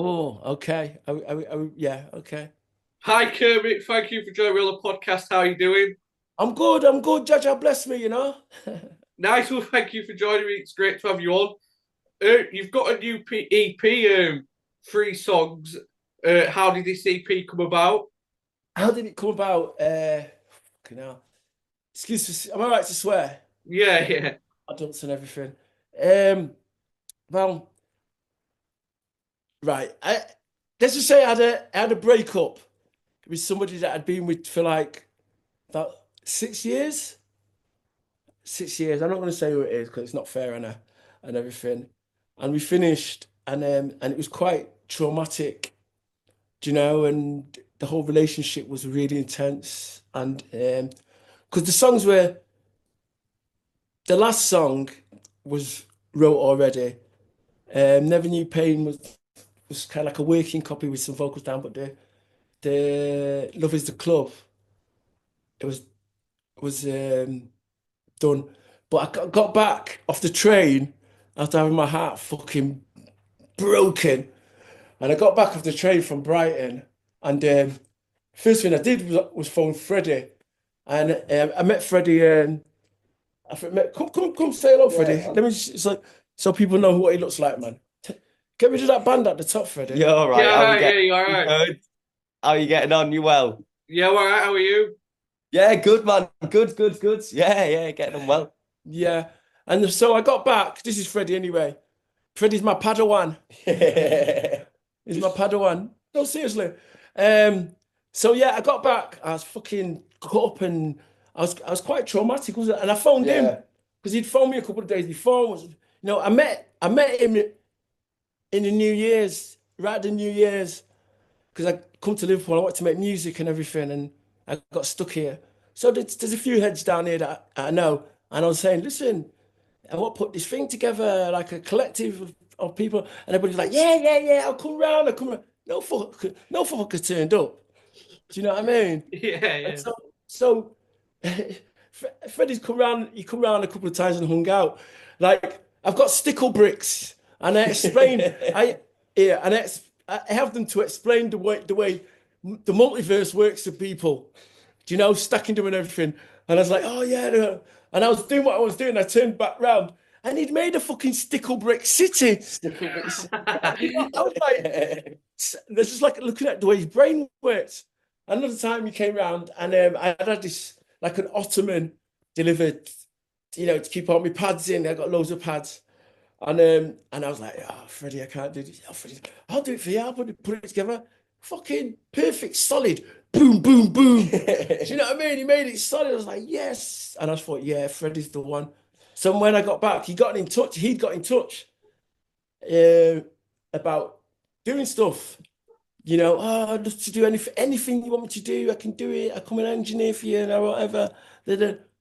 Oh, okay. Yeah, okay. Hi, Kermit. Thank you for joining me on the podcast. How are you doing? I'm good. I'm good. Judge, bless me. Nice. Well, thank you for joining me. It's great to have you on. You've got a new EP, three songs. How did this EP come about? How did it come about? Fucking hell. Excuse me. Am I right to swear? Yeah, yeah. Adults and everything. Um, well, right. Let's just say I had a breakup with somebody that I'd been with for like about 6 years. 6 years. I'm not going to say who it is because it's not fair and everything. And we finished, and it was quite traumatic. And the whole relationship was really intense. And because the last song was wrote already. Never Knew Pain was kind of like a working copy with some vocals down, but the Love Is the Club, it was done. But I got back off the train after having my heart fucking broken. And I got back off the train from Brighton, and first thing I did was phone Freddie, and I met Freddie. Come say hello, Yeah, Freddie. man. It's like so people know what he looks like, man. Get rid of that band at the top, Freddie. You're all right. Yeah, all right. Yeah, you all You right? good? How are you getting on? You well? Yeah, all right. How are you? Yeah, good man. Good, good, good. Yeah, getting on well. Yeah, and so I got back. This is Freddie anyway. Freddie's my Padawan. He's my Padawan. No, seriously. Um, so yeah, I got back. I was fucking caught up, and I was quite traumatic, wasn't it? And I phoned him Yeah, because he'd phoned me a couple of days before. I met him in the New Year's, right at the New Year's, because I come to Liverpool. I wanted to make music and everything, and I got stuck here. So there's a few heads down here that I know, and I was saying, listen, I want to put this thing together, like a collective of people, and everybody's like, yeah, I'll come round, I'll come round. No fucker turned up. Do you know what I mean? Yeah, And yeah. so Freddie's come round, he come round a couple of times and hung out. Like, I've got stickle bricks, and I explain, I yeah, and I have them to explain the way the multiverse works to people. Do you know, stacking them and everything. And I was like, oh yeah, no. And I was doing what I was doing. I turned back round, and he'd made a fucking stickle brick city. stickle bits. I was like, this is like looking at the way his brain works. Another time he came round, and I had this like an ottoman delivered, to keep all my pads in. I got loads of pads. And I was like, oh, Freddie, I can't do this. Oh, Freddie, I'll do it for you. I'll put it together. Fucking perfect, solid. Boom, boom, boom. Do you know what I mean? He made it solid. I was like, yes. And I thought, yeah, Freddie's the one. So when I got back, he'd got in touch uh, about doing stuff. I'd love to do anything you want me to do. I can do it. I come and engineer for you or whatever.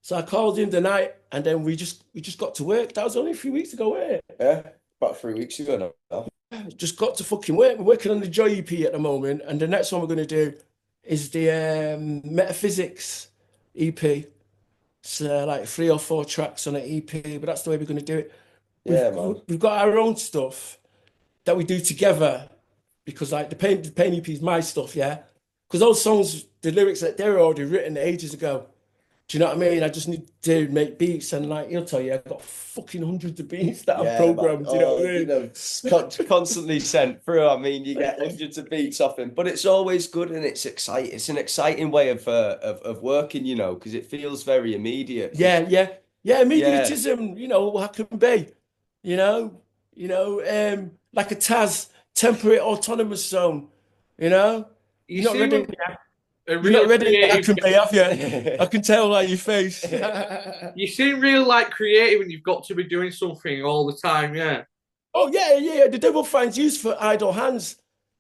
So I called him the night, and then we just got to work. That was only a few weeks ago, wasn't it? Yeah, about 3 weeks ago now. Just got to fucking work. We're working on the Joy EP at the moment, and the next one we're going to do is the Metaphysics EP. So like 3 or 4 tracks on an EP, but that's the way we're going to do it. We've Yeah, man. we've got our own stuff that we do together because like the pain EP is my stuff, yeah. Because those songs, the lyrics that they're already written ages ago. Do you know what I mean? I just need to make beats, and like he'll tell you, I've got fucking hundreds of beats that I've Yeah, man. programmed. Do you know what I mean? Constantly sent through. I mean, you get hundreds of beats off him, but it's always good and it's exciting. It's an exciting way of working, because it feels very immediate. Yeah. Yeah, Immediatism, how can be, you know, like a TAS, temporary autonomous zone. You know, You you're not seem ready. a You're not real ready. I creative can be, guy. have you? I can tell by your face. You seem real like creative, and you've got to be doing something all the time. Yeah. Oh yeah. The devil finds use for idle hands.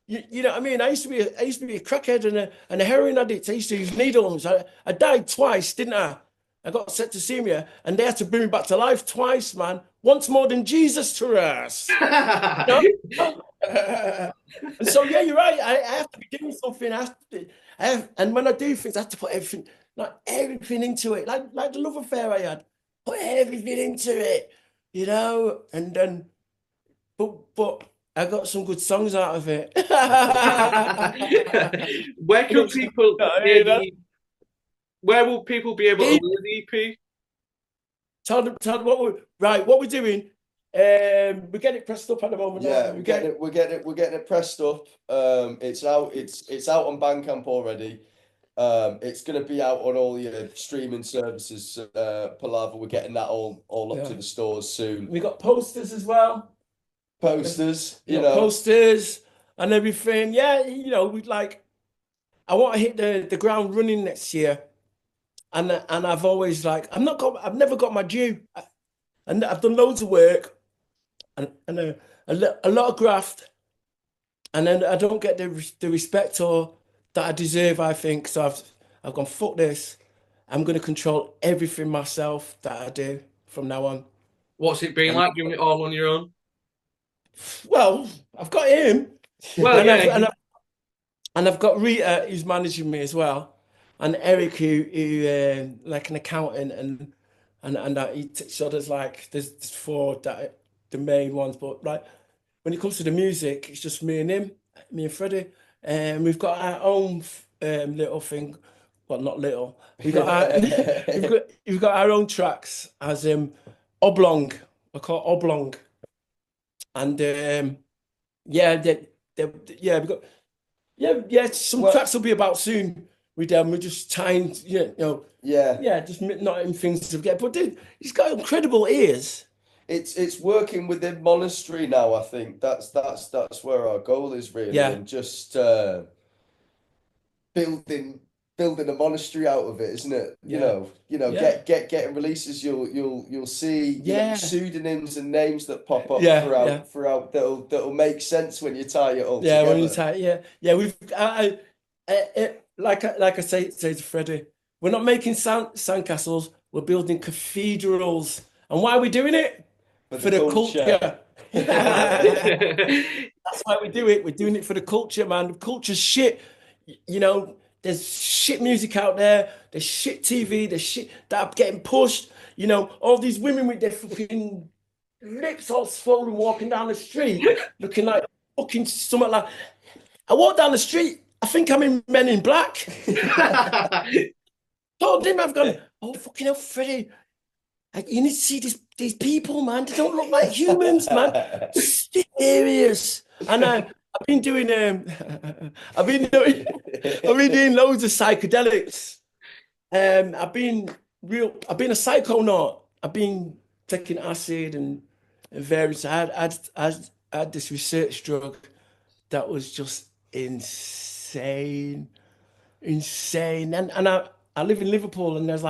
You know what I mean? I used to be a crackhead and a heroin addict. I used to use needles. I died twice, didn't I? I got septicemia, and they had to bring me back to life twice, man. Once more than Jesus to us. No? And so yeah, you're right. I have to be doing something. And when I do things, I have to put everything into it. Like the love affair I had, put everything into it. And then but I got some good songs out of it. Where can people hear You know? where will people be able to Hey, hear the EP? tell them what we're doing. We get it pressed up at the moment. Yeah, We get it. we're getting it pressed up. It's out. It's out on Bandcamp already. It's gonna be out on all your streaming services. Palaver, we're getting that all up Yeah. to the stores soon. We got posters as well. Posters, We got posters and everything. Yeah, we'd like. I want to hit the ground running next year, and I've always like I've never got my due, and I've done loads of work and a lot of graft, and then I don't get the respect or that I deserve. I think so. I've gone fuck this. I'm gonna control everything myself that I do from now on. What's it been And like doing it all on your own? well, I've got him, Well, and yeah. I've got Rita who's managing me as well, and Eric who like an accountant and that so there's four that the main ones, but like when it comes to the music, it's just me and him, me and Freddie, and we've got our own little thing. Well, not little. We've got our own tracks as oblong. I call it oblong, and yeah, yeah, we got. Yeah. Some Well, tracks will be about soon with them. We're just trying, yeah. yeah, just not in things to get. But dude, he's got incredible ears. It's working within Monastery now. I think that's where our goal is really, Yeah, and just building building a monastery out of it, isn't it? yeah, yeah, Getting releases. You'll see yeah, pseudonyms and names that pop up yeah. throughout that'll make sense when you tie it all Yeah, when you together. tie, yeah. We've like I say to Freddie, we're not making sandcastles. We're building cathedrals. And why are we doing it? For the For the culture. culture. That's why we do it. We're doing it for the culture, man. The culture's shit. You know, there's shit music out there. There's shit TV. There's shit that are getting pushed. All these women with their fucking lips all swollen walking down the street, looking like fucking something like. I walk down the street. I think I'm in Men in Black. Told him I've gone. Oh fucking hell, Freddie! You need to see these people, man. They don't look like humans, man. Serious. And I've been doing I've been doing loads of psychedelics. I've been a psychonaut. I've been taking acid and various. I had this research drug that was just insane, insane. And I live in Liverpool, and there's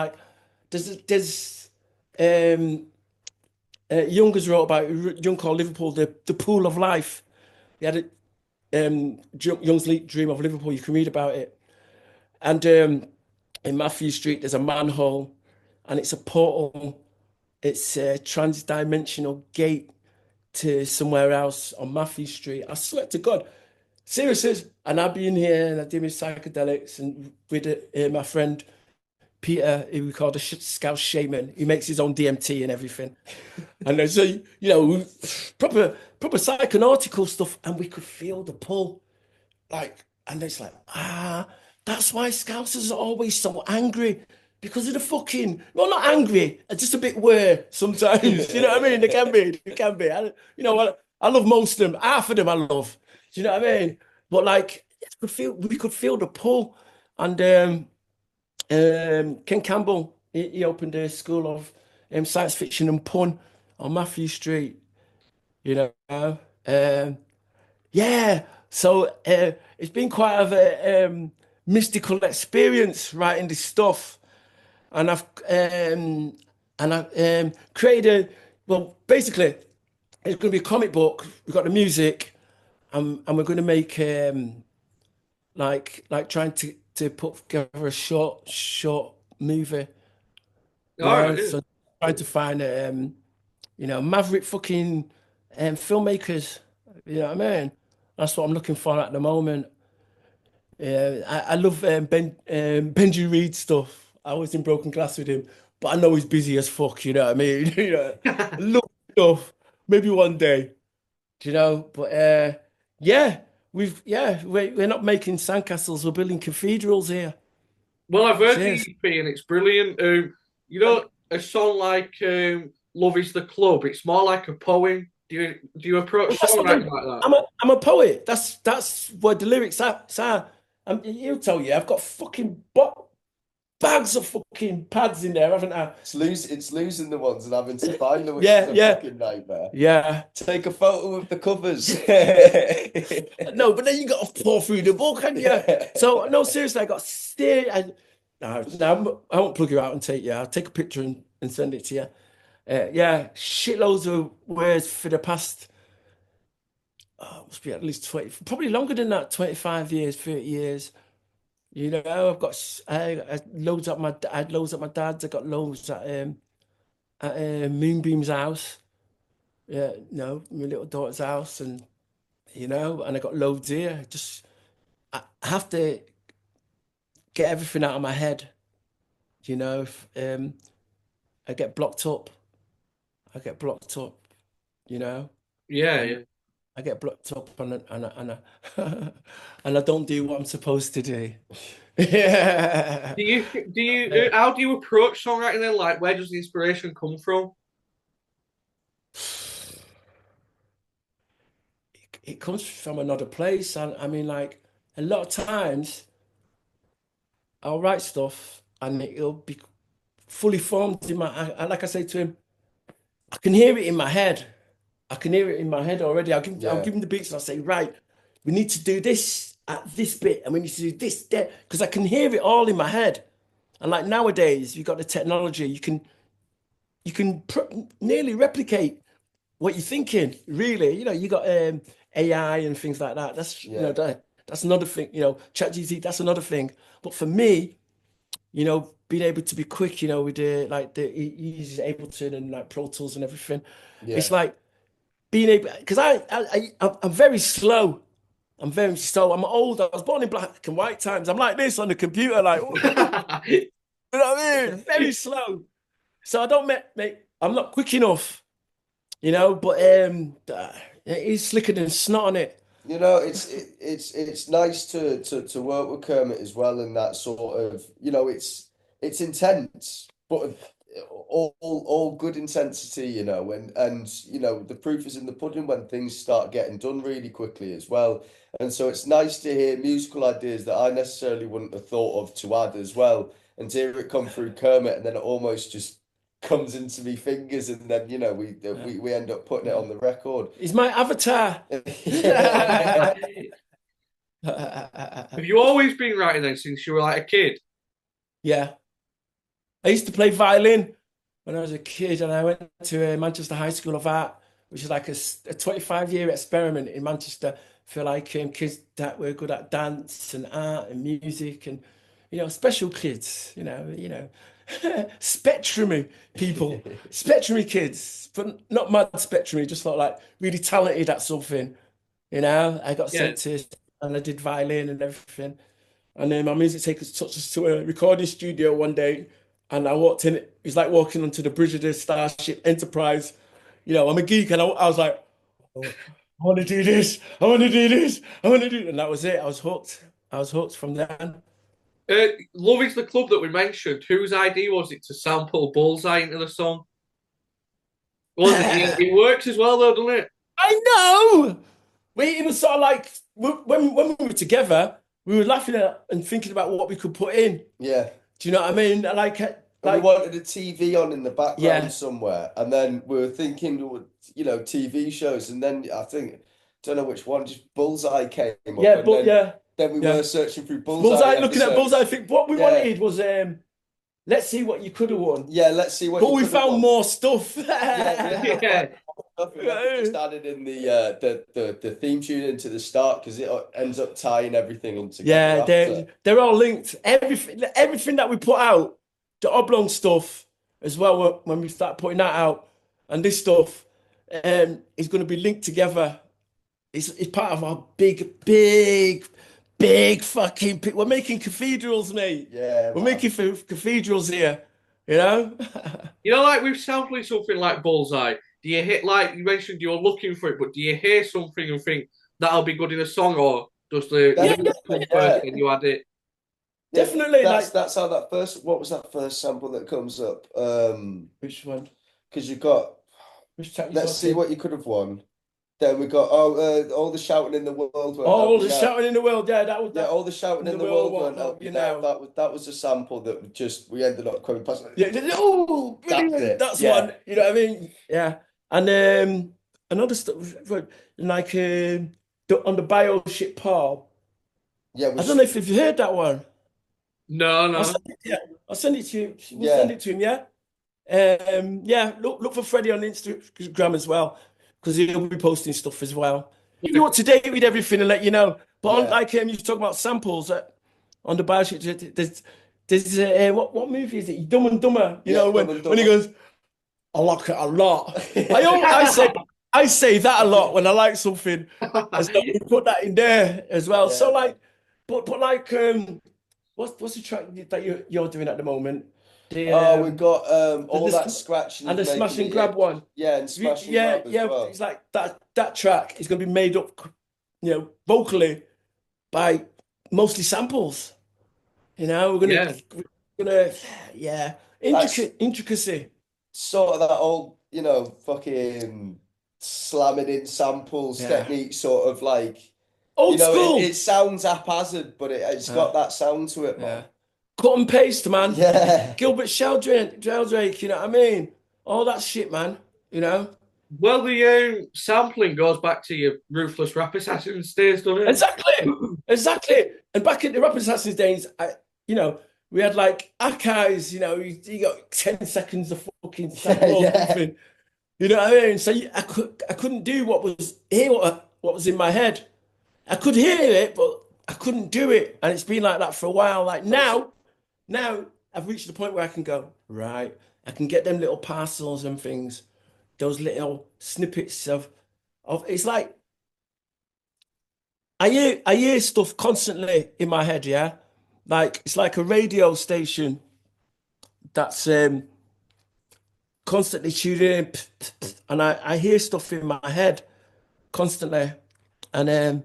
Youngers wrote about Young called Liverpool the pool of life. He had Young's Dream of Liverpool. You can read about it. And in Matthew Street, there's a manhole, and it's a portal. It's a trans-dimensional gate to somewhere else on Matthew Street. I swear to God, seriously. And I've been here and I did my psychedelics and with my friend Peter, who we call the Scout Shaman. He makes his own DMT and everything. And then, so, proper psychonautical stuff, and we could feel the pull. And it's like, that's why Scousers are always so angry. Because of the fucking, well, not angry, just a bit weird sometimes. You know what I mean? They can be. I love most of them. Half of them I love. Do you know what I mean? But we could feel the pull. And Ken Campbell, he opened a school of science fiction and pun on Matthew Street. You know, yeah. So it's been quite of a mystical experience writing this stuff. And I created basically it's going to be a comic book. We've got the music, and we're going to make trying to put together a short movie. All right. So trying to find maverick fucking filmmakers. You know what I mean? That's what I'm looking for at the moment. Yeah, I love Benji Reed stuff. I was in Broken Glass with him, but I know he's busy as fuck. You know what I mean? I love stuff. Maybe one day. Do you know? But yeah, we're not making sandcastles, we're building cathedrals here. Well, I've heard the Cheers. EP and it's brilliant. You And know, a song like "Love Is the Club." It's more like a poem. Do you approach that's what songwriting like that? I'm a poet. That's what the lyrics are. He'll tell you, I've got fucking bags of fucking pads in there, haven't I? It's losing the ones and having to find them, which Yeah, is a yeah, fucking nightmare. yeah. Take a photo of the covers. No, but then you got to pour through the book, and yeah. So no, seriously, I got stay. No, I won't plug you out and take you. I'll take a picture and send it to you. Yeah, shitloads of words for the past. Oh, must be at least 20, probably longer than that. 25 years, 30 years. You know, I've got I loads at I had loads at my dad's. I got loads at Moonbeam's house. Yeah, no, my little daughter's house, and and I got loads here. I have to get everything out of my head. If I get blocked up, I get blocked up. You know, Yeah, and yeah. I get blocked up, and I don't do what I'm supposed to do. Yeah. How do you approach songwriting then? Like, where does the inspiration come from? It comes from another place, and I mean, like a lot of times I'll write stuff, and it'll be fully formed in like I say to him, I can hear it in my head. I can hear it in my head already. I'll Yeah, give him the beats and I'll say, right, we need to do this at this bit and we need to do this there because I can hear it all in my head. And like nowadays, you've got the technology, you can nearly replicate what you're thinking, really. You got AI and things like that. yeah, That's another thing, ChatGPT, that's another thing. But for me, being able to be quick, with he's Ableton and like Pro Tools and everything. yeah. It's like being able because I'm very slow. I'm very slow. I'm old. I was born in black and white times. I'm like this on the computer, like you know what I mean? Very slow. So I don't make I'm not quick enough, but he's slicker than snot on it. It's nice to work with Kermit as well, and that sort of, it's intense, but all good intensity, and the proof is in the pudding when things start getting done really quickly as well. And so it's nice to hear musical ideas that I necessarily wouldn't have thought of to add as well, and to hear it come through Kermit, and then it almost just comes into me fingers, and then Yeah. we end up putting it on the record. He's my avatar. Have you always been writing then since you were like a kid? Yeah. I used to play violin when I was a kid, and I went to Manchester High School of Art, which is like a 25-year experiment in Manchester for like kids that were good at dance and art and music and special kids, spectrumy people, spectrumy kids, but not mad spectrumy, just like really talented at something. I got Yeah. sent to and I did violin and everything. And then my music taker took us to a recording studio one day, and I walked in. It was like walking onto the bridge of the Starship Enterprise. I'm a geek, and I was like, oh, I want to do this. I want to do this. I want to do, and that was it. I was hooked. I was hooked from then. Love Is the Club that we mentioned. Whose idea was it to sample Bullseye into the song? Well, it works as well though, doesn't it? I know. It was sort of like when we were together, we were laughing at and thinking about what we could put in. Yeah. Do you know what I mean? Like, And we wanted a TV on in the background yeah, somewhere, and then we were thinking, TV shows, and then I think, don't know which one, just Bullseye came up, yeah, and but yeah, then we yeah. were searching through Bullseye, Bullseye looking at Bullseye, I episodes. think what we Yeah, wanted was let's see what you could have won. yeah. Let's see what But you we could have found won. more stuff. Yeah, we Yeah. just added in the theme tune into the start because it ends up tying everything in together Yeah, after. they're all linked. Everything that we put out, the oblong stuff as well, when we start putting that out, and this stuff is going to be linked together. It's part of our big fucking. We're making cathedrals, mate. Yeah, We're man. making cathedrals here. You know. Like with sampling something like Bullseye, do do you hit, like you mentioned, you're looking for it, but do you hear something and think that'll be good in a song, or does the music come first and you add it? Yeah, Definitely, that's how that first. What was that first sample that comes up? Which one? Because you've got. Which track you Let's see talking? what you could have won. Then we got all the shouting in the world. All the shouting in the world. Yeah, that was Yeah, that. all the shouting in the world went up. You That, know. that was a sample that we ended up coming past. Yeah. Oh, That's it. that's Yeah. one. You know what I mean? Yeah. And another stuff like on the bio shit Paul. Yeah, I don't know if you've heard that one. No, no. I'll send it to you. We'll Yeah. send it to him. Yeah. Yeah. Look for Freddie on Instagram as well, because he'll be posting stuff as well. You up to date with everything and let you know. But on, like you talk about samples on the bio shit. There's what movie is it? Dumb and Dumber. You know Dumb and when he Dumber. goes, I like it a lot. I say that a lot when I like something. And so we put that in there as well. Yeah. So like, but like what's the track that you're doing at the moment? We've got all that scratching and the making smash and it- grab one. Yeah, and smash and grab as well. It's like that track is going to be made up, vocally by mostly samples. We're gonna intricacy. Sort of that old, fucking slamming in samples technique, sort of like old school. It sounds haphazard, but it's got that sound to it, man. Cut and paste, man. Yeah. Gilbert Sheldrake, you know what I mean? All that shit, man. Well, the sampling goes back to your Ruthless Rap Assassins days, doesn't it? Exactly. And back in the Rap Assassins days, we had like archives. You got 10 seconds of fucking sample or something. You know what I mean? So I couldn't do what was in my head. I could hear it, but I couldn't do it, and it's been like that for a while. Like now I've reached the point where I can go right. I can get them little parcels and things, those little snippets of. It's like I hear stuff constantly in my head. Yeah, like it's like a radio station that's constantly tuning in, and I hear stuff in my head constantly, and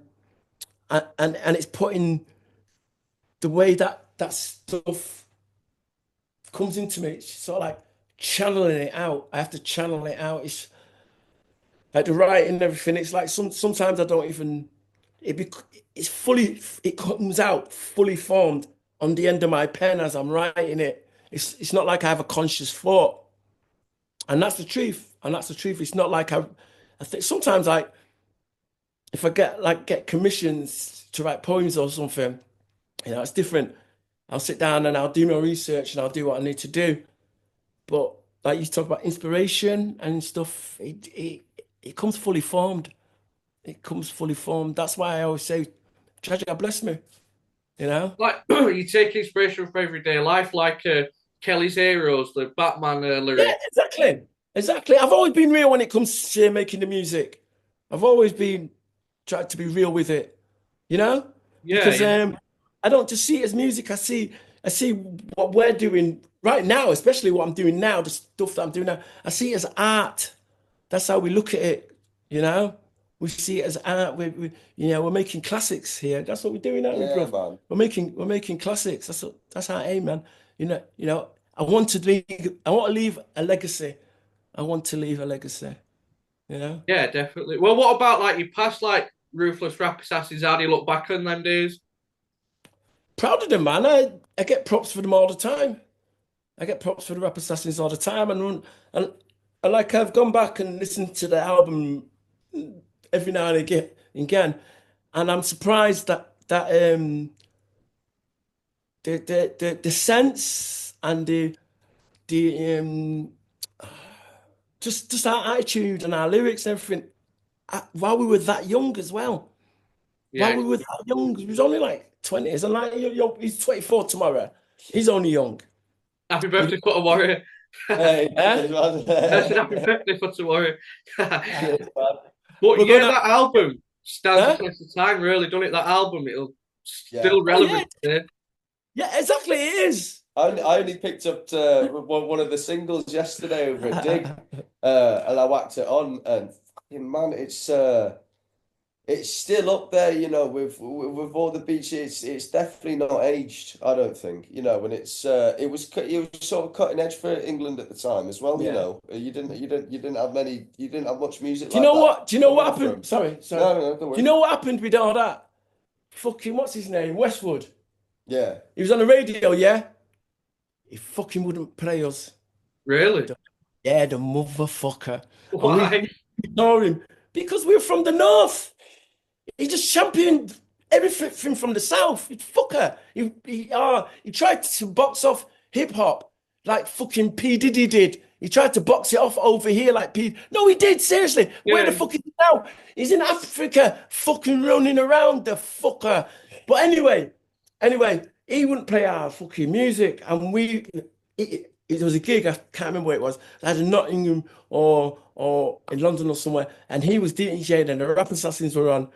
it's putting the way that stuff comes into me. It's sort of like channeling it out. I have to channel it out. It's like the writing and everything. It's like sometimes I don't even. It comes out fully formed on the end of my pen as I'm writing it. It's not like I have a conscious thought. And that's the truth. It's not like I think sometimes if I get commissions to write poems or something, it's different. I'll sit down and I'll do my research and I'll do what I need to do. But like you talk about inspiration and stuff, it comes fully formed. That's why I always say, Tragedy God bless me. Like you take inspiration from everyday life, like Kelly's Heroes, the Batman lyric. Yeah, exactly. I've always been real when it comes to making the music. I've always been tried to be real with it, Yeah. Because I don't just see it as music. I see what we're doing right now, especially what I'm doing now, the stuff that I'm doing now. I see it as art. That's how we look at it. We see it as art. We're making classics here. That's what we're doing now, bro. Man. We're making classics. That's our aim, man. I want to leave a legacy. Yeah, definitely. Well, what about like your past, like Ruthless Rap Assassins? How do you look back on them days? Proud of them, man. I get props for them all the time. I get props for the Rap Assassins all the time, and like I've gone back and listened to the album every now and again, and I'm surprised that the sense and the just our attitude and our lyrics and everything while we were that young as well. Yeah. While we were that young, he was only like 20s, and like he's 24 tomorrow. He's only young. Happy birthday for tomorrow. Hey, I said happy birthday for tomorrow. But We're that album stands the test of time, really, doesn't it? That album, it'll still relevant. Yeah, exactly. It is. I only picked up one of the singles yesterday over at Dig, and I whacked it on, and fucking man, it's still up there, you know, with all the beats. It's definitely not aged, I don't think, you know, and it was sort of cutting edge for England at the time as well, you Yeah. know. You didn't have much music Do you like know that what? Do you know what coming happened? from. Sorry. No, no, don't Do you worry. know what happened with all that? Fucking what's his name? Westwood. Yeah. He was on the radio, yeah. He fucking wouldn't play us. Really? Yeah, the motherfucker. And we Why? ignore him because we're from the north. He just championed everything from the south. He fucker. He tried to box off hip hop like fucking P Diddy did. He tried to box it off over here like P. No, he did seriously. Where the Yeah. fuck is he now? He's in Africa, fucking running around the fucker. But anyway, he wouldn't play our fucking music, and it was a gig. I can't remember where it was. I had in Nottingham or in London or somewhere, and he was DJing, and the Rap Assassins were on.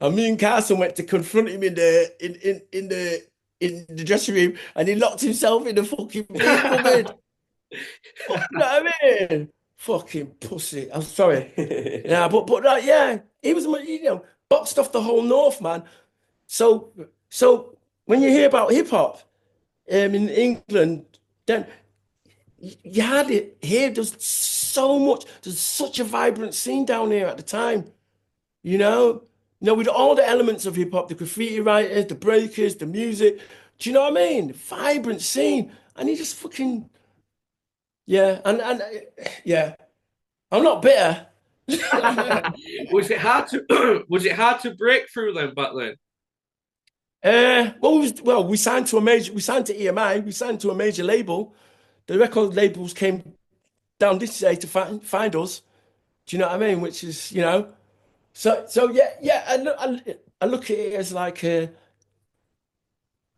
And me and Carson went to confront him in the dressing room, and he locked himself in the fucking beer cupboard. You know what I mean? Fucking pussy. I'm sorry. Yeah, but yeah, he was boxed off the whole north, man. So when you hear about hip hop in England, then you had it here. There's such a vibrant scene down here at the time. You know, with all the elements of hip hop, the graffiti writers, the breakers, the music. Do you know what I mean? Vibrant scene, and he just fucking yeah, and yeah. I'm not bitter. Was it hard to was it hard to break through them back then? We signed to we signed to EMI, we signed to a major label. The record labels came down this day to find us. Do you know what I mean? Which is, so yeah. I look at it as like a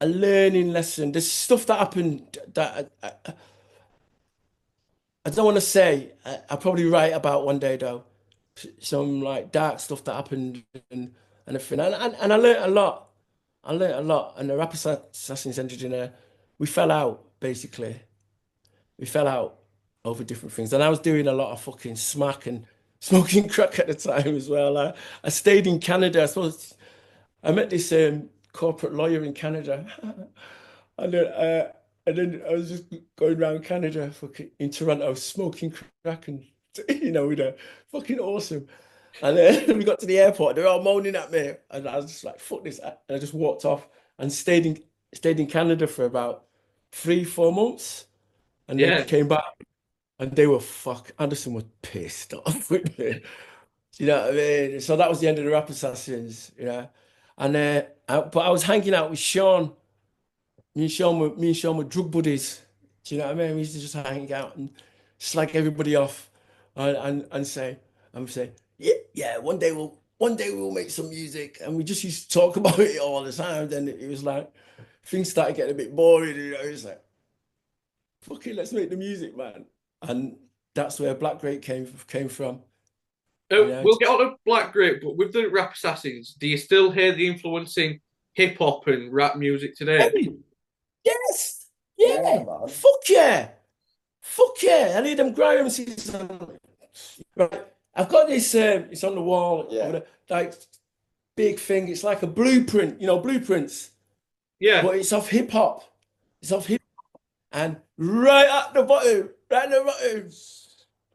learning lesson. There's stuff that happened that I don't want to say. I'll probably write about one day though. Some like dark stuff that happened and everything. And I learned a lot. I learned a lot. And the Rap Assassins engineer, we fell out basically. We fell out over different things. And I was doing a lot of fucking smack and smoking crack at the time as well. I stayed in Canada. I met this corporate lawyer in Canada. And then I was just going around Canada, fucking in Toronto, smoking crack and with a fucking awesome. And then we got to the airport, they're all moaning at me, and I was just like, "Fuck this!" And I just walked off and stayed in Canada for about 3-4 months, and then Yeah. came back, and they were Anderson was pissed off with me. You know what I mean? So that was the end of the Rap Assassins, And but I was hanging out with Sean. Me and Sean were drug buddies. Do you know what I mean? We used to just hang out and slag everybody off, and say, yeah, one day we'll make some music, and we just used to talk about it all the time. Then it was like things started getting a bit boring. It's like, fuck it, let's make the music, man. And that's where Black Grape came from. We'll get on to Black Grape, but with the Rap Assassins, do you still hear the influence in hip hop and rap music today? Hey, yes, Yeah, yeah, man. fuck yeah. I need them Grahams. Right, I've got this. It's on the wall. Yeah. Like big thing. It's like a blueprint. Blueprints, Yeah. but it's of hip hop. It's of hip, and right at the bottom,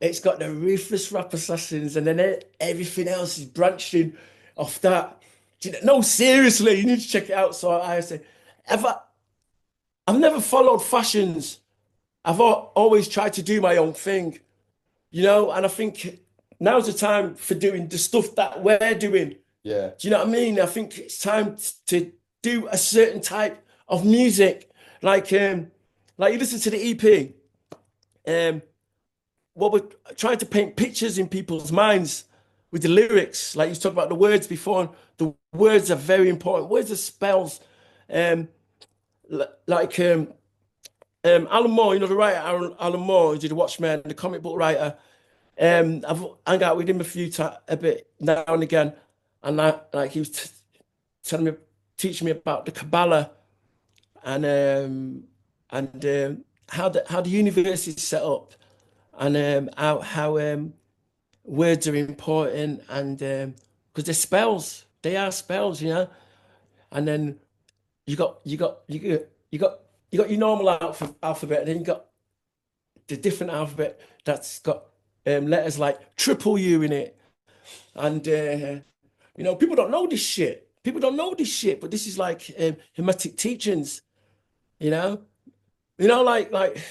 it's got the Ruthless Rap Assassins, and then everything else is branching off that. No, seriously, you need to check it out. So I say, I've never followed fashions. I've always tried to do my own thing, and I think now's the time for doing the stuff that we're doing. Yeah. Do you know what I mean? I think it's time to do a certain type of music, like you listen to the EP. What we're trying to paint pictures in people's minds with the lyrics. Like you talked about the words before. The words are very important. Words are spells. Like Alan Moore, the writer Alan Moore, who did the Watchmen, the comic book writer. I've hung out with him a bit now and again, and like he was teaching me about the Kabbalah, and and how the universe is set up, and how words are important, and because they're spells, they are spells, you know. And then you got your normal alphabet, and then you got the different alphabet that's got letters like triple U in it, and people don't know this shit. People don't know this shit, but this is like hermetic teachings, you know. Like like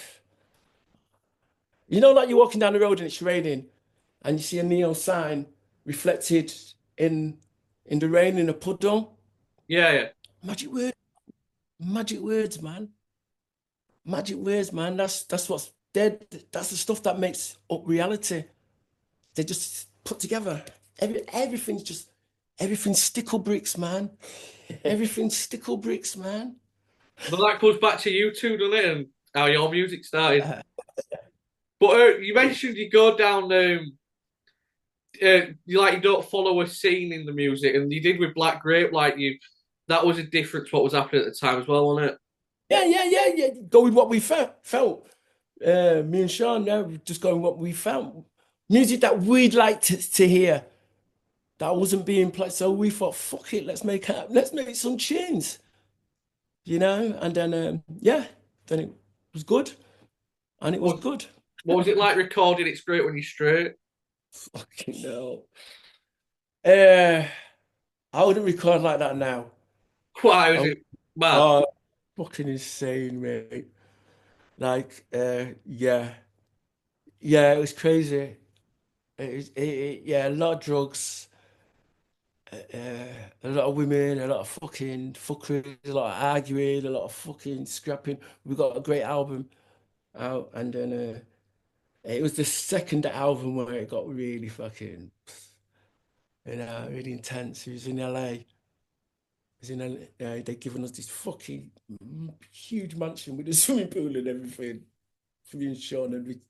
you're walking down the road and it's raining, and you see a neon sign reflected in in the rain in a puddle. Yeah, yeah. Magic word, magic words, man. Magic words, man. That's what's dead. That's the stuff that makes up reality. They just put together. Everything's stickle bricks, man. Everything's stickle bricks, man. But that goes back to you two, doesn't it? And how your music started. Uh, But you mentioned you go down, you don't follow a scene in the music, and you did with Black Grape, that was a difference what was happening at the time as well, wasn't it? yeah. Go with what we felt. Me and Sean, yeah, just going what we felt. Music that we'd like to hear that wasn't being played. So we thought, fuck it, let's make some tunes, And then then it was good, and it was What, good. what was it like recording It's Great When You're Straight? Fucking hell. Uh, I wouldn't record like that now. Why was I, it mad? oh, fucking insane, mate. Like, yeah, it was crazy. Yeah, a lot of drugs, a lot of women, a lot of fucking fuckery, a lot of arguing, a lot of fucking scrapping. We got a great album out, and then it was the second album where it got really fucking, really intense. It was in LA. As in, they'd given us this fucking huge mansion with a swimming pool and everything for me and Sean, and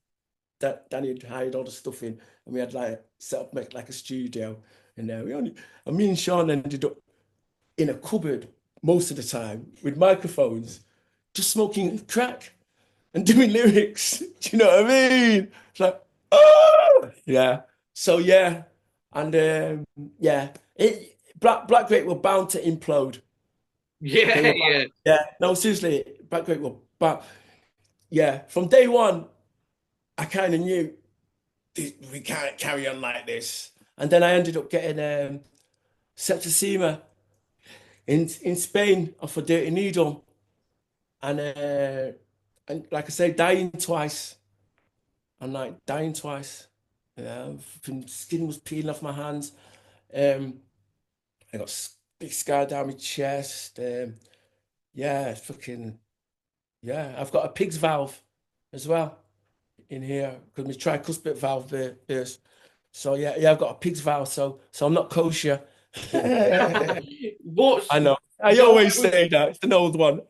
Danny had hired all the stuff in, and we had like set up like a studio, and me and Sean ended up in a cupboard most of the time with microphones, just smoking crack and doing lyrics. Do you know what I mean? It's like, oh yeah. So yeah, and yeah, Black Grape were bound to implode. They Yeah, were, yeah. yeah. No, seriously, Black Grape were, but yeah, from day one, I kind of knew we can't carry on like this. And then I ended up getting septicemia in Spain off a dirty needle, and like I say, dying twice. And like dying twice. Skin was peeling off my hands. Um, I got big scar down my chest. Yeah, fucking yeah. I've got a pig's valve as well in here because my tricuspid valve burst. So yeah, I've got a pig's valve. So I'm not kosher. But I know. I no, always say that. It's an old one.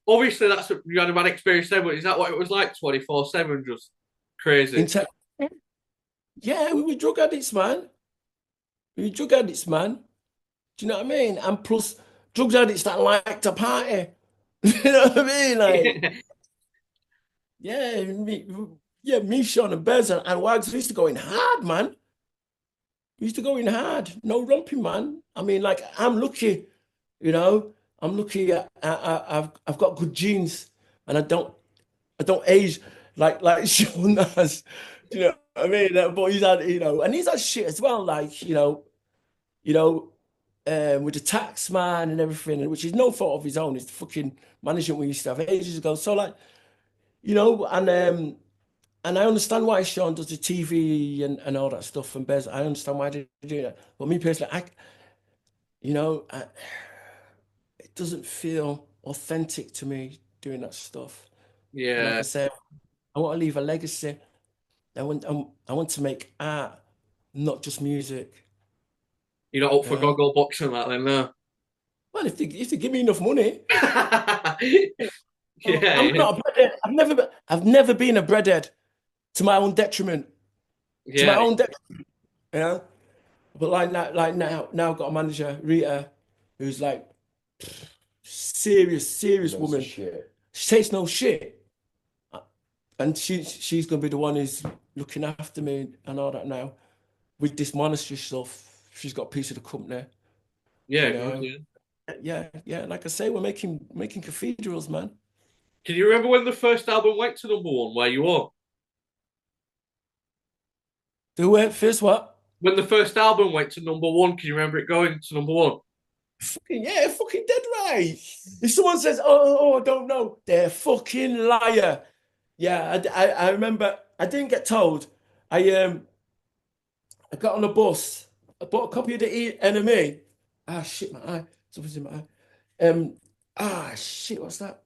obviously you had a bad experience then, but is that what it was like 24/7? Just crazy. In te- yeah, we were drug addicts, man. We were drug addicts, man. Do you know what I mean? And plus, drug addicts that like to party. You know what I mean? Like, yeah, me, Sean, and Bez and Wags we used to go in hard, man. We used to go in hard. No romping, man. I mean, like, I'm lucky, you know. I'm lucky. I've got good genes, and I don't age like Sean has. Do you know what I mean? But he's had, and he's had shit as well. Like, you know, with the tax man and everything, which is no fault of his own. It's the fucking management we used to have ages ago. So like, and I understand why Sean does the TV and all that stuff and Bez. I understand why they do that. But me personally, you know, I, it doesn't feel authentic to me doing that stuff. And like I Yeah, said, I want to leave a legacy. I want to make art, not just music. you're not up for Yeah. goggle boxing that then, no. Well, if they give me enough money, I'm Yeah, not a breadhead. I've never been a breadhead to my own detriment. To my yeah. own detriment, you know. But now I've got a manager, Rita, who's like serious Knows her woman. shit. She takes no shit. And she's gonna be the one who's looking after me and all that now. With this monastery stuff, she's got a piece of the company, Yeah, you good. know. Yeah. Yeah, yeah. Like I say, we're making cathedrals, man. Can you remember when the first album went to number one? Where you were? The went first what? When the first album went to number one, can you remember it going to number one? Fucking yeah, fucking dead right. If someone says, "Oh, I don't know," they're fucking liar. Yeah, I remember. I didn't get told. I got on a bus. I bought a copy of the Enemy. Ah shit, my eye. Something's in my eye. Shit, what's that?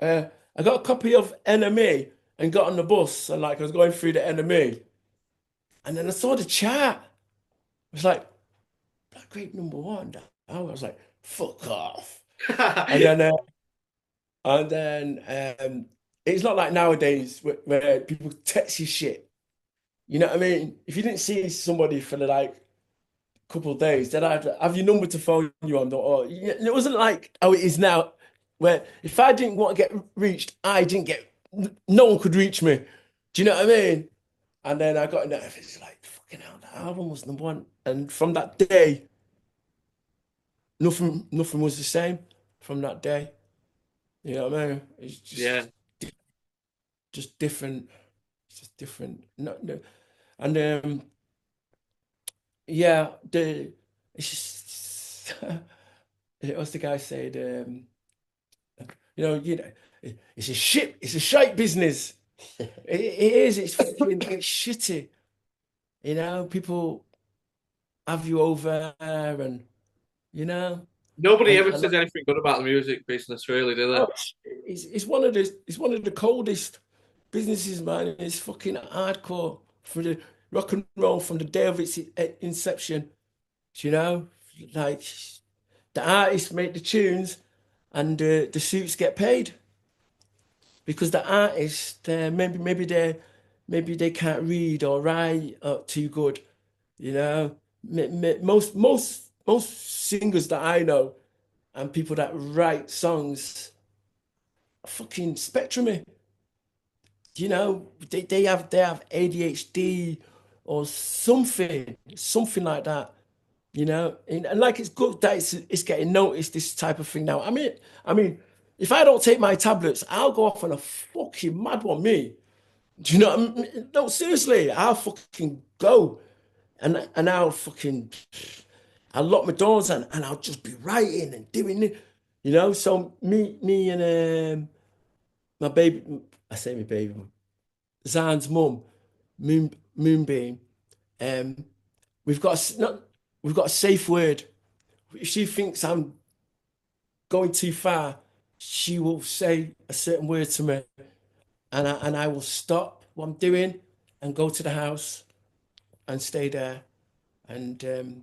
I got a copy of Enemy and got on the bus and like I was going through the Enemy, and then I saw the chart. It was like Black Grape number one. I was like, fuck off. And then it's not like nowadays where people text you shit. You know what I mean? If you didn't see somebody for like a couple of days, then I'd have your number to phone you on. Or it wasn't like how it is now, where if I didn't want to get reached, I didn't get. No one could reach me. Do you know what I mean? And then I got in there. It's like fucking hell. The album was number one, and from that day, nothing was the same. From that day, you know what I mean? It's Yeah. just different. It's just different. No. And yeah, it's just what's the guy said? It's it's a shite business. It is. It's fucking it's shitty. You know, people have you over and you know, Nobody ever and says anything good about the music business, really, do they? oh, it's one of the coldest businesses, man. It's fucking hardcore for the rock and roll from the day of its inception. You know, like the artists make the tunes and the suits get paid because the artists maybe they can't read or write too good. You know, most singers that I know and people that write songs are fucking spectrumy. You know, they have ADHD or something like that. You know, and like it's good that it's getting noticed this type of thing now. I mean, if I don't take my tablets, I'll go off on a fucking mad one. Me, do you know? What I mean? No, seriously, I'll fucking go and I'll lock my doors and I'll just be writing and doing it. You know, so me and my baby, I say my baby, Zan's mum, Moonbeam. Um, we've got not, we've got a safe word. If she thinks I'm going too far, she will say a certain word to me, and I will stop what I'm doing and go to the house and stay there and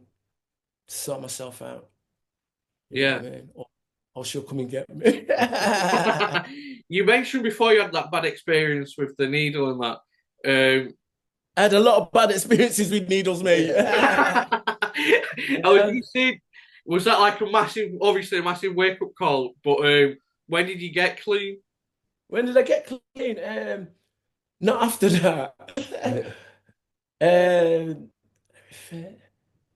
sort myself out. You know Yeah. what I mean? Or she'll come and get me. You mentioned before you had that bad experience with the needle and that. I had a lot of bad experiences with needles, mate. I was Yeah. gonna say, was that like a massive, obviously a massive wake up call? But when did you get clean? When did I get clean? Not after that. Um,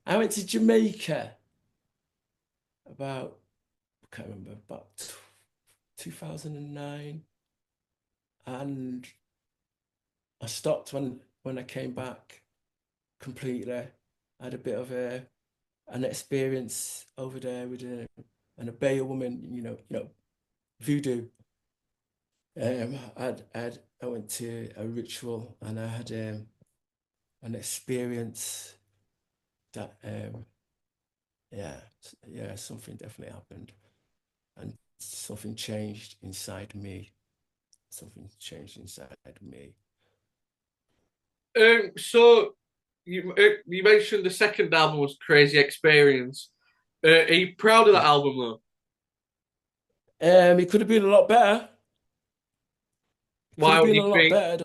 I went to Jamaica about, I can't remember, about 2009, and I stopped when I came back completely. I had a bit of an experience over there with an Abaya woman, voodoo. I went to a ritual and I had an experience that yeah, something definitely happened and something changed inside me. Something changed inside me. So you mentioned the second album was Crazy Experience. Are you proud of that album though? It could have been a lot better. Could Why have would been you a lot think? better.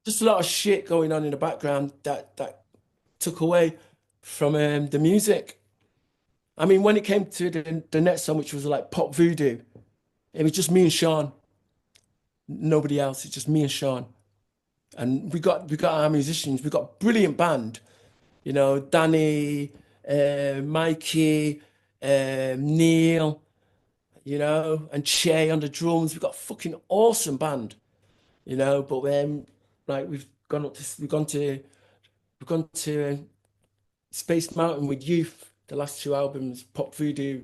Just a lot of shit going on in the background that took away from the music. I mean, when it came to the next song, which was like pop voodoo, It was just me and Sean, nobody else. It's just me and Sean, and we got our musicians. We got a brilliant band. You know, Danny, Mikey, Neil. You know, and Che on the drums. We've got a fucking awesome band. You know, but like we've gone to Space Mountain with Youth. The last two albums, Pop Voodoo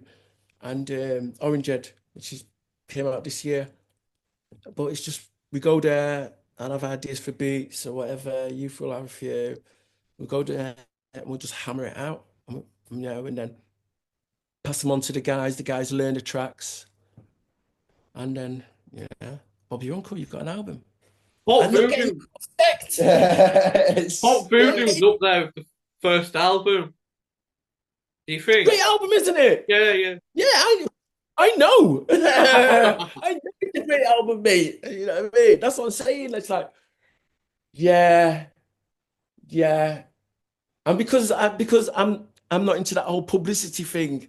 and Orange Head, which is came out this year. But it's just we go there and have ideas for beats or whatever. Youth will have a few. We go there and we'll just hammer it out, you know, and then pass them on to the guys. The guys learn the tracks, and then yeah, Bobby your Uncle, you've got an album. Pop And look at Voodoo. It's Pop Voodoo's up there with the first album. Do you think? great album, isn't it? Yeah, yeah. Yeah, I know. I know it's a great album, mate. You know what I mean? That's what I'm saying. It's like, yeah, yeah. And because I'm not into that whole publicity thing.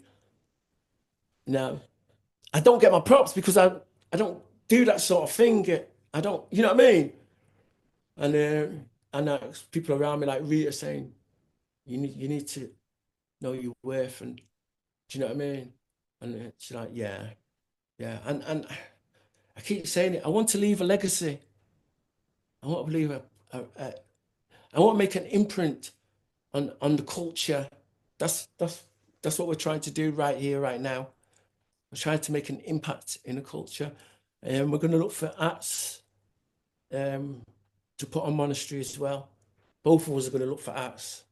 No, I don't get my props because I don't do that sort of thing. I don't, you know what I mean? And people around me like Rita saying, you need to know your worth, and do you know what I mean? And she's like, yeah, yeah. And I keep saying it. I want to leave a legacy. I want to leave I want to make an imprint on the culture. That's what we're trying to do right here, right now. We're trying to make an impact in the culture, and we're going to look for acts to put on Monastery as well. Both of us are going to look for acts,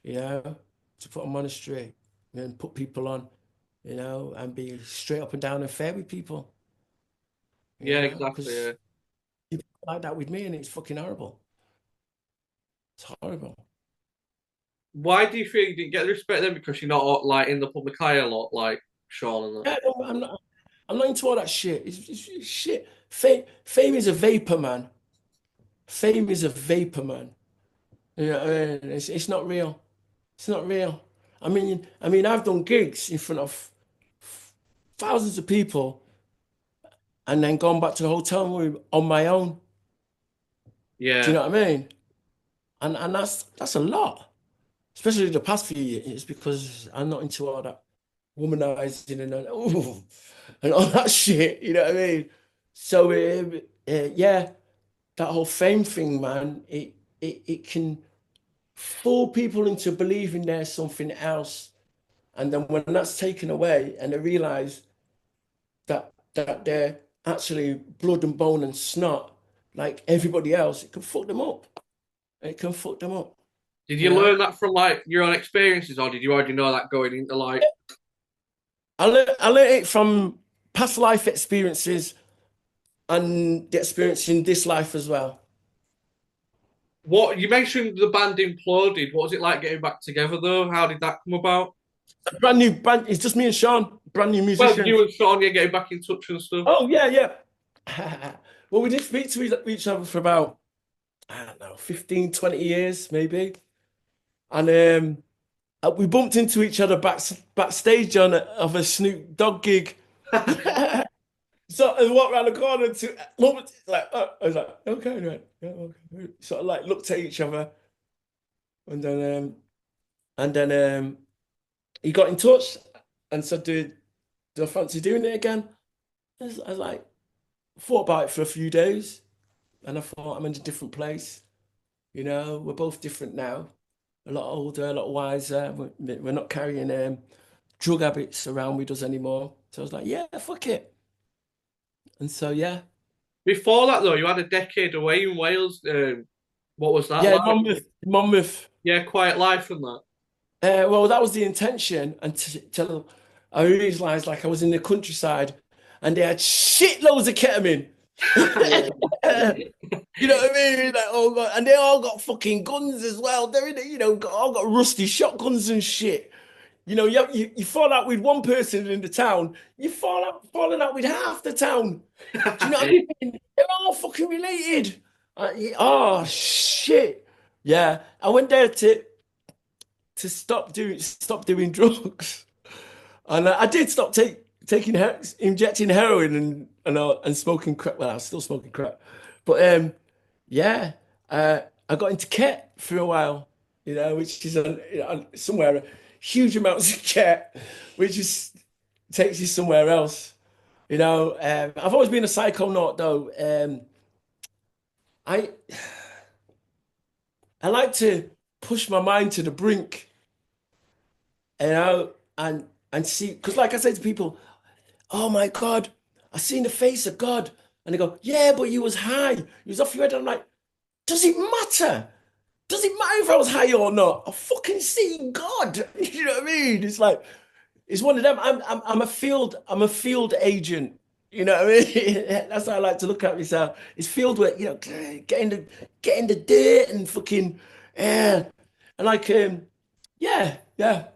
you know, to put on Monastery and put people on, you know, and be straight up and down and fair with people. You Yeah, know, exactly. 'cause Yeah. people like that with me, and it's fucking horrible. It's horrible. Why do you feel you didn't get the respect then? Because you're not like in the public eye a lot, like Sean and that. Yeah, no, I'm not into all that shit. It's shit. Fame is a vapor, man. Fame is a vapor, man. You know what I mean? It's not real. It's not real. I mean, I've done gigs in front of thousands of people and then gone back to the hotel room on my own. Do you Yeah. know what I mean? And that's a lot, especially the past few years, because I'm not into all that womanizing and all that shit. You know what I mean? So yeah, that whole fame thing, man, it can fool people into believing there's something else. And then when that's taken away and they realize that they're actually blood and bone and snot like everybody else, it can fuck them up. It can fuck them up. Did You you know? learn that from like your own experiences, or did you already know that going into like? I learned it from past life experiences and the experience in this life as well. What you mentioned the band imploded. What was it like getting back together though? How did that come about? Brand new band. It's just me and Sean, brand new Well, musicians. you and Sean, yeah, getting back in touch and stuff. Oh yeah, yeah. Well, we did speak to each other for about, I don't know, 15, 20 years maybe. And we bumped into each other backstage of a Snoop Dogg gig. So I walked around the corner to like, I was like, okay, right, yeah, okay. Sort of like looked at each other, and then he got in touch and said, do I fancy doing it again? I was like, thought about it for a few days, and I thought I'm in a different place. You know, we're both different now, a lot older, a lot wiser. We're not carrying drug habits around with us anymore. So I was like, yeah, fuck it. And so yeah. Before that though, you had a decade away in Wales. What was that Yeah, like? Monmouth. Yeah, quiet life and that. Well, that was the intention until I realized like I was in the countryside and they had shitloads of ketamine. You know what I mean? Like, oh God. And they all got fucking guns as well. They're in, all got rusty shotguns and shit. You know, you fall out with one person in the town, falling out with half the town. Do you know what I mean? They're all fucking related. Oh shit. Yeah. I went there to stop doing drugs. And I did stop injecting heroin and smoking crack. Well, I was still smoking crack, but yeah, I got into ket for a while, which is somewhere huge amounts of ket, which just takes you somewhere else. I've always been a psychonaut though. I I like to push my mind to the brink, and see, because like I say to people, oh my God, I seen the face of God. And they go, yeah, but you was high. You was off your head. I'm like, does it matter? Does it matter if I was high or not? I fucking see God. You know what I mean? It's like, it's one of them. I'm a field agent. You know what I mean? That's how I like to look at myself. It's field work, getting the dirt and fucking yeah. And like yeah, yeah.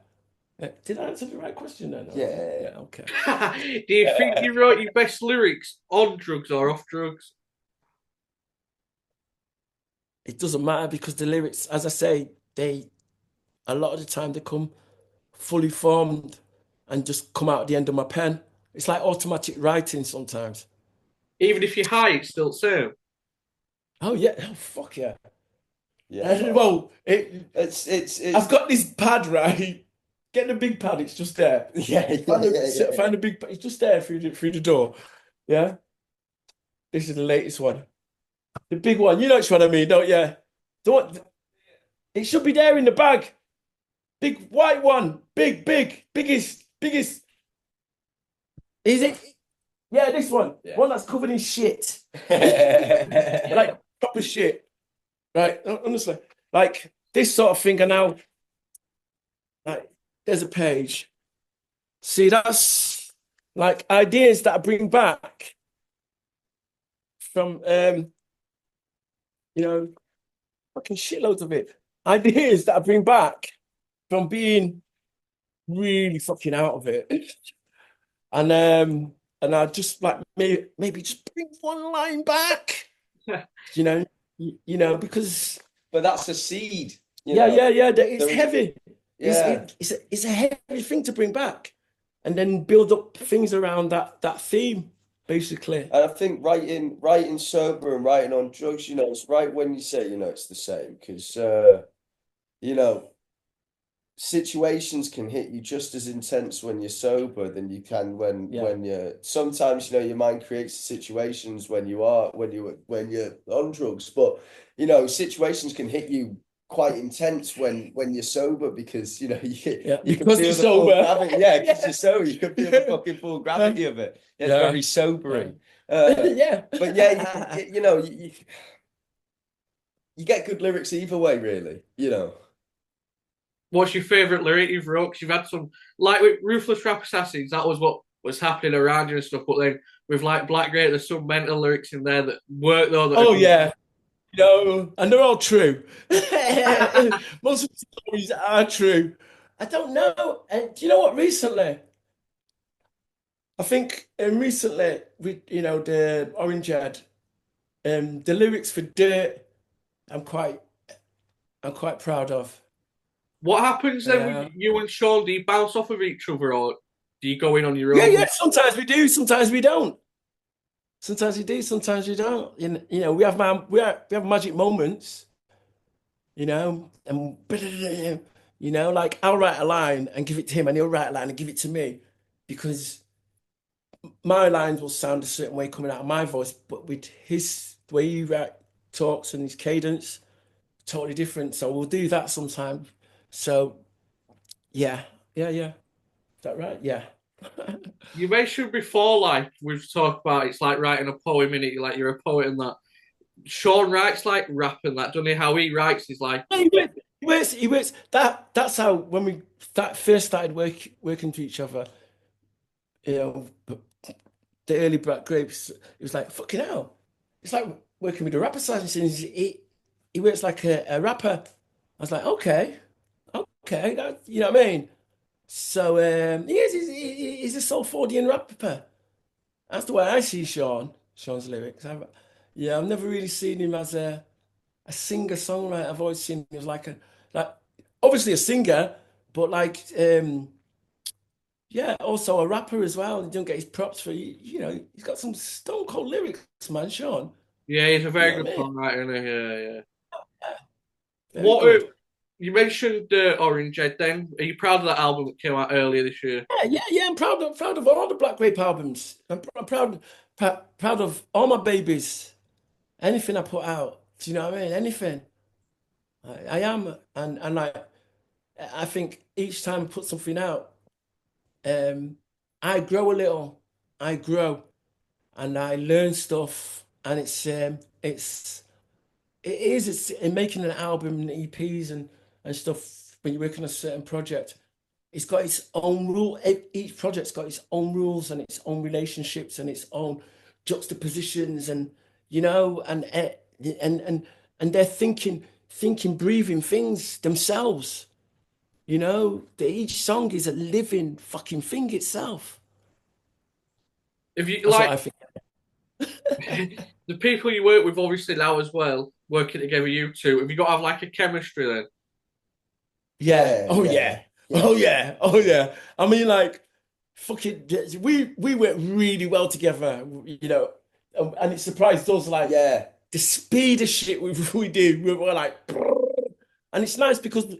Did I answer the right question then? Yeah. Yeah, okay. Do you think you wrote your best lyrics on drugs or off drugs? It doesn't matter because the lyrics, as I say, a lot of the time they come fully formed and just come out at the end of my pen. It's like automatic writing sometimes. Even if you're high, it's still the same. Oh yeah, oh fuck yeah. Yeah. Well, It's I've got this pad, right? Get the big pad, it's just there. yeah, Find a big pad, it's just there through the door. Yeah. This is the latest one. The big one. You know which one I mean, don't you? Don't it should be there in the bag. Big white one. Biggest. Is it? Yeah, this one. Yeah. One that's covered in shit. Like proper shit. Right. Honestly. Like this sort of thing, and now like there's a page. See, that's like ideas that I bring back from fucking shitloads of it. Ideas that I bring back from being really fucking out of it. And I just like maybe just bring one line back. You know, because but that's a seed. yeah. It's heavy. Yeah. It's a heavy thing to bring back, and then build up things around that theme, basically. And I think writing sober and writing on drugs, it's right when you say, it's the same because, situations can hit you just as intense when you're sober than you can when you're sometimes, your mind creates situations when you're on drugs, but, situations can hit you quite intense when you're sober because, you can feel the full gravity. Yeah, because you're sober, you can feel the fucking full gravity of it. It's very sobering. Yeah. But yeah, you get good lyrics either way, really, What's your favourite lyric you've wrote? 'Cause you've had some, like with Ruthless Rap Assassins, that was what was happening around you and stuff. But then with like Black Grape, there's some mental lyrics in there that work though. Yeah. And they're all true. Most of the stories are true. I don't know. And do you know what? Recently, I think recently with the Orange Head, the lyrics for Dirt, I'm quite proud of. What happens then with you and Sean? Do you bounce off of each other or do you go in on your own? Yeah. Sometimes we do, sometimes we don't. Sometimes we do, sometimes we don't. We have magic moments, and like I'll write a line and give it to him, and he'll write a line and give it to me, because my lines will sound a certain way coming out of my voice, but with his the way he talks and his cadence, totally different. So we'll do that sometimes. So yeah. Is that right? Yeah. You mentioned before, like we've talked about, it's like writing a poem in it. You're a poet and that. Sean writes like rap and that. Don't know how he writes. He's like He works. That's how when we first started working to each other. The early Black Grapes. It was like fucking hell. It's like working with a rap assassin. He works like a rapper. I was like, okay, you know what I mean. So he's a Salfordian rapper. That's the way I see Sean's lyrics. I've never really seen him as a singer-songwriter. I've always seen him as like obviously a singer, but like yeah, also a rapper as well. He don't get his props for you know, he's got some stone cold lyrics, man, Sean. Yeah, he's a You very know good what I mean? songwriter, isn't he? Yeah. Yeah, very What good. you mentioned Orange Head then. Are you proud of that album that came out earlier this year? Yeah. I'm proud of all the Black Grape albums. I'm proud of all my babies. Anything I put out. Do you know what I mean? Anything. I am, and I think each time I put something out, um, I grow a little. I grow, and I learn stuff, and it's in making an album and EPs and stuff when you're working on a certain project. It's got its own rule. Each project's got its own rules and its own relationships and its own juxtapositions, and you know, and they're thinking, breathing things themselves. You know, each song is a living fucking thing itself. If you That's what like I think. the people you work with, obviously now as well, working together, you two, have you got to have like a chemistry then? Yeah. Yeah, Oh yeah, yeah. yeah, Oh yeah. Oh yeah. I mean, like, fucking, we work really well together. You know, and it surprised us. Like yeah. the speed of shit we do. We're like, and it's nice because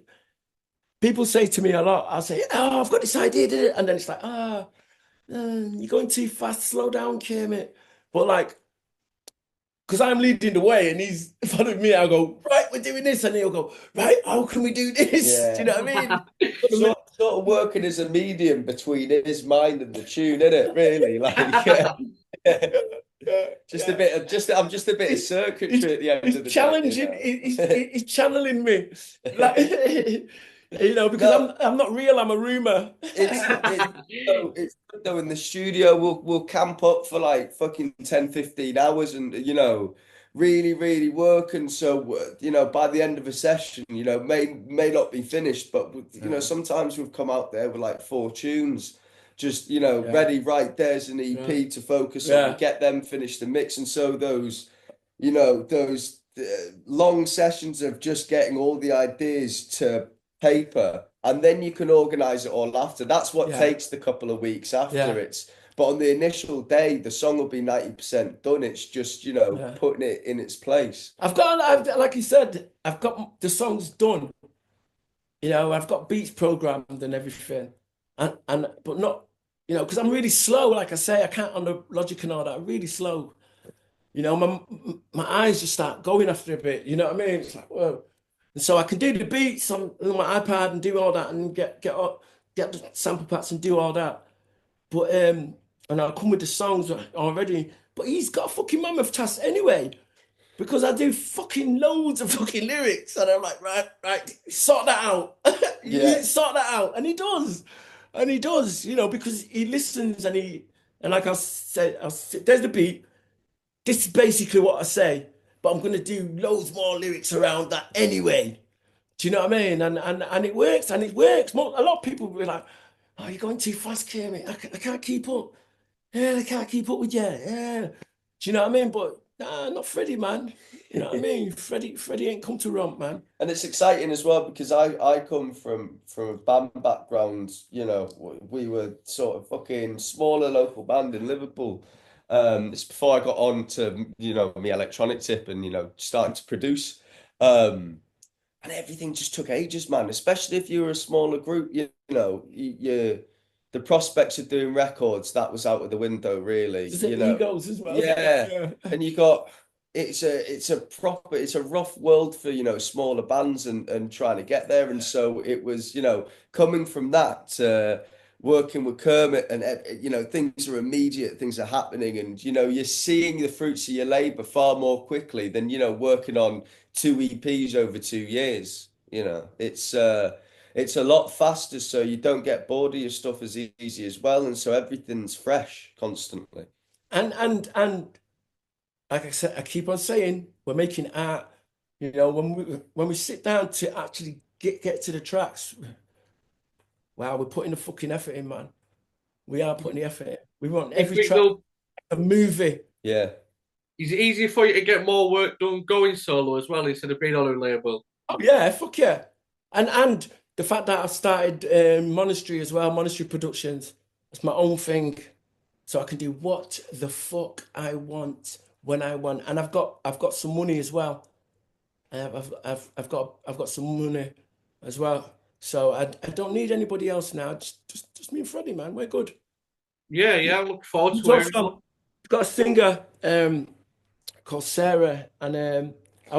people say to me a lot. I say, "Oh, I've got this idea," and then it's like, "Ah, you're going too fast. Slow down, Kermit." But like, because I'm leading the way and he's following me, I'll go, right, we're doing this. And he'll go, right, how can we do this? Do Yeah. you know what I mean? Sort of working as a medium between his mind and the tune, isn't it? Really, like just a Yeah. bit of I'm just a bit of He's, circuitry at the end he's of the day, you challenging, know. he's channeling me. Like, you know, because No, I'm not real, I'm a rumor. it's good though. In the studio, we'll camp up for like fucking 10, 15 hours, and you know, really work. And so you know, by the end of a session, you know, may not be finished, but you know, Yeah, sometimes we've come out there with like 4 tunes, just you know, yeah, ready. Right, there's an yeah, EP to focus on. We yeah. get them finished the mix, and so those, you know, those long sessions of just getting all the ideas to paper, and then you can organize it all after. That's what Yeah, takes the couple of weeks after. yeah, It's but on the initial day, the song will be 90% done. It's just, you know, yeah. putting it in its place. Like you said, I've got the songs done. You know, I've got beats programmed and everything, and but not, you know, because I'm really slow. Like I say, I can't on the Logic and all that. I'm really slow. You know, my eyes just start going after a bit. You know what I mean? It's like, whoa. And so I can do the beats on my iPad and do all that and get the sample packs and do all that. But and I'll come with the songs already. But he's got a fucking mammoth task anyway, because I do fucking loads of fucking lyrics, and I'm like, right, sort that out. You Yeah, sort that out, and he does, you know, because he listens and like I said, there's the beat. This is basically what I say, but I'm gonna do loads more lyrics around that anyway. Do you know what I mean? And it works, and it works. A lot of people will be like, "Oh, you're going too fast, Kermit. I can't keep up. Yeah, I can't keep up with you. Yeah." Do you know what I mean? But nah, not Freddie, man. You know what I mean? Freddie ain't come to romp, man. and it's exciting as well because I come from a band background. You know, we were sort of fucking smaller local band in Liverpool. It's before I got on to you know my electronic tip and you know starting to produce. And everything just took ages, man. Especially if you were a smaller group, you know, the prospects of doing records that was out of the window, really. Just You the know, egos as well. yeah. Yeah. And you got it's a rough world for you know smaller bands and trying to get there. And so it was you know coming from that to working with Kermit and you know things are immediate, things are happening, and you know you're seeing the fruits of your labor far more quickly than you know working on 2 EPs over 2 years. You know, it's a lot faster, so you don't get bored of your stuff as easy as well, and so everything's fresh constantly. And like I said, I keep on saying we're making art. You know, when we sit down to actually get to the tracks, wow, we're putting the fucking effort in, man. We are putting the effort in. We want You every think track though, a movie. Yeah. is it easier for you to get more work done going solo as well instead of being on a label? Oh yeah, fuck yeah. And the fact that I've started Monastery as well, Monastery Productions. It's my own thing, so I can do what the fuck I want when I want, and I've got some money as well. I've got some money as well, so I don't need anybody else now. Just me and Freddie, man. We're good. Yeah, yeah. I look forward We've to hearing it. also got a singer called Sarah, and I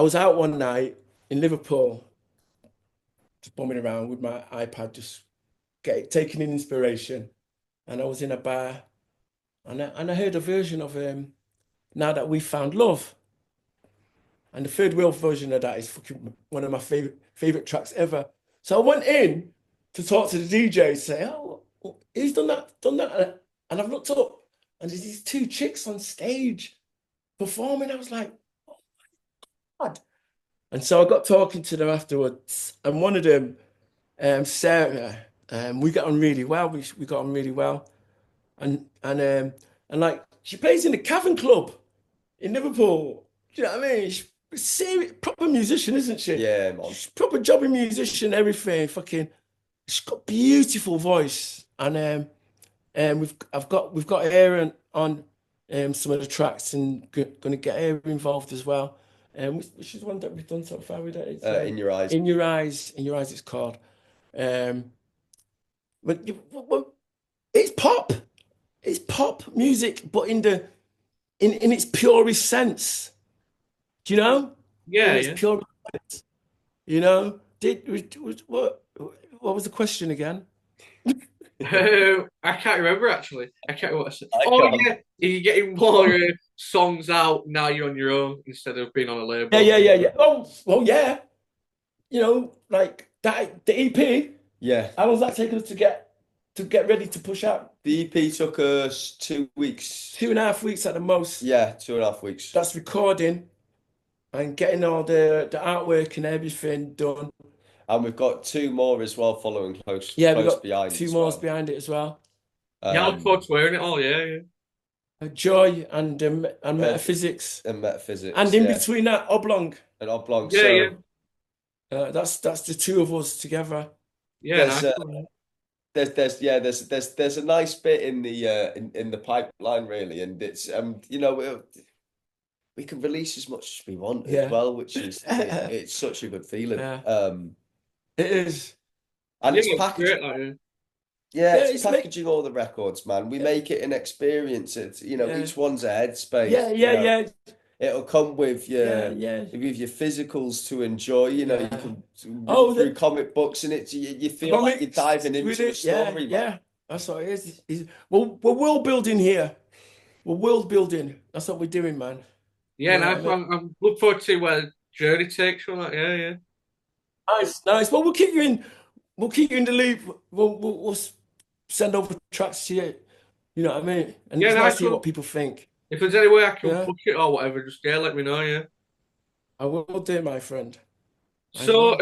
was out one night in Liverpool, just bumming around with my iPad, just taking in inspiration. And I was in a bar, and I heard a version of Now That We Found Love. And the third wheel version of that is fucking one of my favorite tracks ever. So I went in to talk to the DJ, say, "Oh, who's done that? Done that?" And I've looked up, and there's these two chicks on stage performing. I was like, "Oh my God." And so I got talking to them afterwards, and one of them, Sarah, we got on really well. We got on really well, and like she plays in the Cavern Club in Liverpool. Do you know what I mean? She's a serious, proper musician, isn't she? Yeah, man. She's a proper jobbing musician, everything. Fucking, she's got beautiful voice, and we've got her on some of the tracks, and gonna get her involved as well. Which is one that we've done so far with it. It's In Your Eyes. In Your Eyes, In Your Eyes, it's called. Um, but it's pop music, but in its purest sense. Do you know? Yeah, In its yeah. purest sense. You know? What was the question again? I can't remember actually. I can't remember what I said. I Oh can't. yeah, are you getting more songs out now you're on your own instead of being on a label? Yeah. Oh, well, yeah. You know, like that the EP. Yeah. How long's that taken us to get ready to push out? The EP took us 2 weeks. 2.5 weeks at the most. Yeah, 2.5 weeks. That's recording and getting all the artwork and everything done. And we've got two more as well following close Yeah, we've got behind two as more well. behind it as well. Yeah, I look forward to hearing it all. Yeah, yeah. Joy and Metaphysics, and Metaphysics, and in yeah. between that, Oblong. And Oblong. Yeah, So yeah. That's the two of us together. Yeah, there's nice. there's a nice bit in the in the pipeline really, and it's you know we can release as much as we want Yeah. as well, which is it's such a good feeling. Yeah. It is. And Yeah, it's it's packaging. great, like, yeah. Yeah, Yeah, it's it's packaging all the records, man. We make it an experience. It's Yeah. each one's a headspace. Yeah, you know. yeah. It'll come with Yeah. with your physicals to enjoy. You know, you Yeah. can Oh, read through comic books, and you feel like you're Comics diving into with a it. story, man. Yeah. That's what it is. We're world building here. We're world building. That's what we're doing, man. Yeah, You know nice. what I mean? I'm looking forward to where the journey takes you. Like, yeah, yeah. Nice. Well, we'll keep you in. We'll keep you in the loop. We'll send over tracks to you. You know what I mean? And Yeah, it's nice nice to hear one. what people think. If there's any way I can Yeah. push it or whatever, just let me know. Yeah. I will do, my friend. So,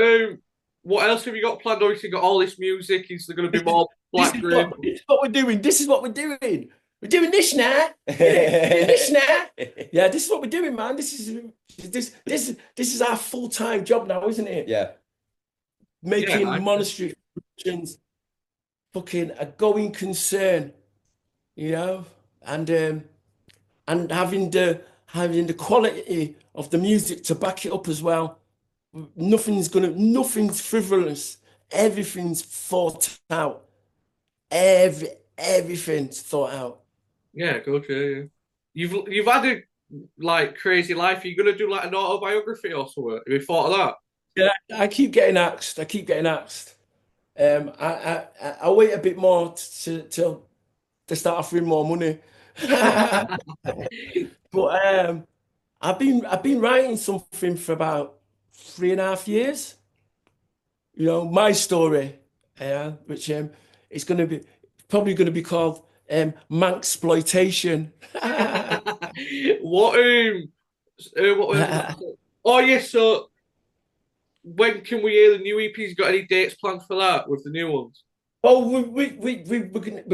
what else have you got planned? Obviously, you got all this music. Is there going to be more This Black is Grape? what, this is what we're doing. This is what we're doing. We're doing this now. Yeah, we're doing this now. Yeah, this is what we're doing, man. This is our full-time job now, isn't it? Yeah. Making nice. Monastery Productions fucking a going concern, you know, and having the quality of the music to back it up as well. Nothing's frivolous. Everything's thought out. Everything's thought out. Yeah, good. Yeah. You've had a like crazy life. Are you gonna do like an autobiography or something? Have you thought of that? Yeah, I keep getting asked. I'll wait a bit more till they start offering more money. But I've been writing something for about 3.5 years. You know, my story, which it's probably gonna be called Manxploitation. What oh yes, so when can we hear the new EP's got any dates planned for that with the new ones? Oh, we're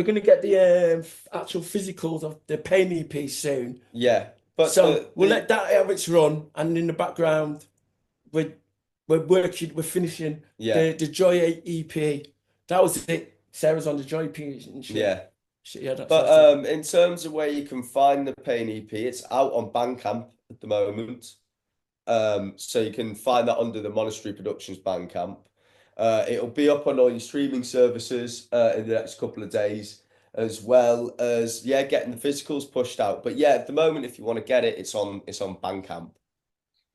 gonna get the actual physicals of the Pain EP soon. Yeah. But So we'll let that have its run, and in the background, we're we're finishing Yeah. the Joy EP. That was it. Sarah's on the Joy EP and shit. Yeah. Yeah, that's But in terms of where you can find the Pain EP, it's out on Bandcamp at the moment. So you can find that under the Monastery Productions Bandcamp. It'll be up on all your streaming services in the next couple of days, as well as getting the physicals pushed out. But yeah, at the moment, if you want to get it, it's on Bandcamp.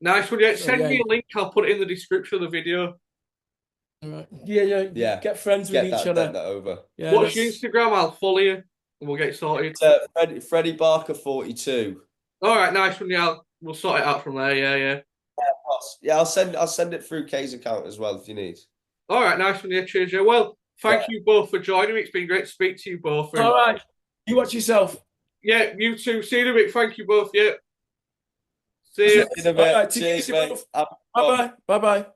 Nice one. Yeah, send me a link. I'll put it in the description of the video. All right. Yeah. Get friends with each other. Get that over. Yeah. What's your Instagram? I'll follow you and we'll get sorted. Freddie Barker 42. All right, nice one. Yeah, we'll sort it out from there. Yeah. Yeah, I'll send it through Kay's account as well if you need. All right, nice one. Yeah, cheers. Yeah. Well, thank you both for joining me. It's been great to speak to you both. All right. You watch yourself. Yeah, you too. See you in a bit. Thank you both. Yeah. See you. In a bit. All right, Cheers, mate. mate. Bye bye.